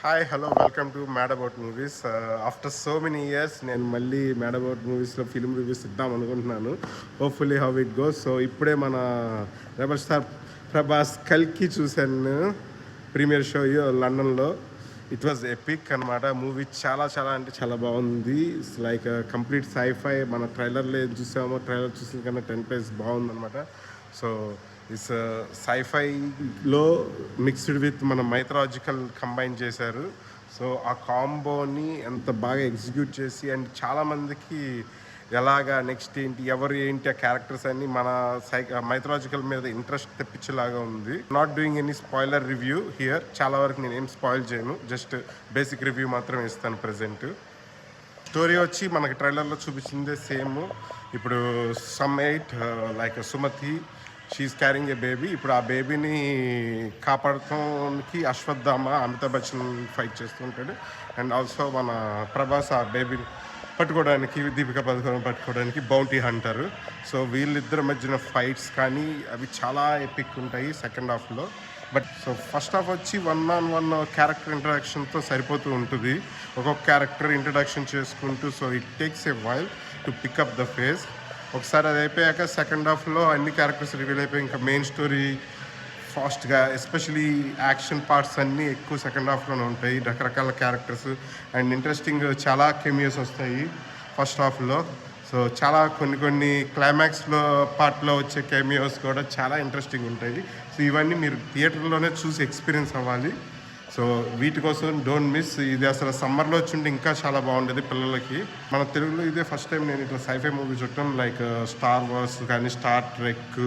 Hi hello welcome to mad about movies. After so many years నేను మళ్ళీ mad about మూవీస్లో film reviews ఇద్దాం అనుకుంటున్నాను. Hopefully how it goes. So ఇప్పుడే మన రెబల్ స్టార్ ప్రభాస్ కల్కి చూశాను ప్రీమియర్ షో లండన్లో. ఇట్ వాజ్ ఎపిక్ అనమాట. మూవీ చాలా చాలా అంటే చాలా బాగుంది. It's like complete sci-fi. మన ట్రైలర్లో ఏం చూసామో ట్రైలర్ చూసిన కన్నా 10 ప్లేస్ బాగుందనమాట. సో ఇట్స్ సైఫైలో మిక్స్డ్ విత్ మన మైథలాజికల్ కంబైన్ చేశారు. సో ఆ కాంబోని ఎంత బాగా ఎగ్జిక్యూట్ చేసి అండ్ చాలామందికి ఎలాగా నెక్స్ట్ ఏంటి ఎవరు ఏంటి ఆ క్యారెక్టర్స్ అన్ని మన మైథలాజికల్ మీద ఇంట్రెస్ట్ తెప్పించేలాగా ఉంది. Not doing any spoiler review here. చాలా వరకు నేను ఏం స్పాయిల్ చేయను, జస్ట్ బేసిక్ రివ్యూ మాత్రం ఇస్తాను ప్రజెంట్. స్టోరీ వచ్చి మనకి ట్రైలర్లో చూపించిందే సేమ్. ఇప్పుడు some eight like Sumathi she's carrying a baby. ఇప్పుడు ఆ బేబీని కాపాడటానికి అశ్వత్థామ అమితాబ్ బచ్చన్ ఫైట్ చేస్తుంటాడు. అండ్ ఆల్సో మన ప్రభాస్ ఆ బేబీని పట్టుకోవడానికి, దీపికా పదుకొని పట్టుకోవడానికి బౌంటీ హంటర్. సో వీళ్ళిద్దరి మధ్యన ఫైట్స్ కానీ అవి చాలా ఎపిక్ ఉంటాయి సెకండ్ హాఫ్లో. బట్ సో ఫస్ట్ హాఫ్ వచ్చి 1-on-1 క్యారెక్టర్ ఇంట్రడక్షన్తో సరిపోతూ ఉంటుంది. ఒక్కొక్క క్యారెక్టర్ ఇంట్రడక్షన్ చేసుకుంటూ so it takes a while to pick up the face. ఒకసారి అది అయిపోయాక సెకండ్ హాఫ్లో అన్ని క్యారెక్టర్స్ రివీల్ అయిపోయి ఇంకా మెయిన్ స్టోరీ ఫాస్ట్గా, ఎస్పెషలీ యాక్షన్ పార్ట్స్ అన్నీ ఎక్కువ సెకండ్ హాఫ్లోనే ఉంటాయి. రకరకాల క్యారెక్టర్స్ అండ్ ఇంట్రెస్టింగ్ చాలా కెమియోస్ వస్తాయి ఫస్ట్ హాఫ్లో. సో చాలా కొన్ని క్లైమాక్స్లో పార్ట్లో వచ్చే కెమియోస్ కూడా చాలా ఇంట్రెస్టింగ్ ఉంటాయి. సో ఇవన్నీ మీరు థియేటర్లోనే చూసి ఎక్స్పీరియన్స్ అవ్వాలి. సో వీటి కోసం డోంట్ మిస్. ఇది అసలు సమ్మర్లో వచ్చింటే ఇంకా చాలా బాగుండేది పిల్లలకి. మన తెలుగులో ఇదే ఫస్ట్ టైం నేను ఇట్లా సైఫై మూవీ చూడటం. లైక్ స్టార్ వార్స్ కానీ star trek,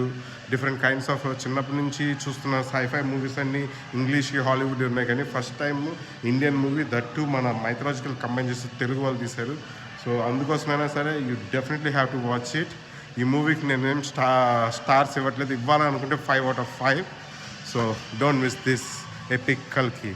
different kinds of చిన్నప్పటి నుంచి చూస్తున్న సైఫై మూవీస్ అన్నీ ఇంగ్లీష్కి హాలీవుడ్ ఉన్నాయి. కానీ first time Indian movie that మన మైథలాజికల్ కంబైన్ చేసి తెలుగు వాళ్ళు తీశారు. సో అందుకోసమైనా సరే you definitely have to watch it. ఈ మూవీకి నేనేం స్టార్స్ ఇవ్వట్లేదు, ఇవ్వాలనుకుంటే 5 out of 5. So don't miss this epic Kalki.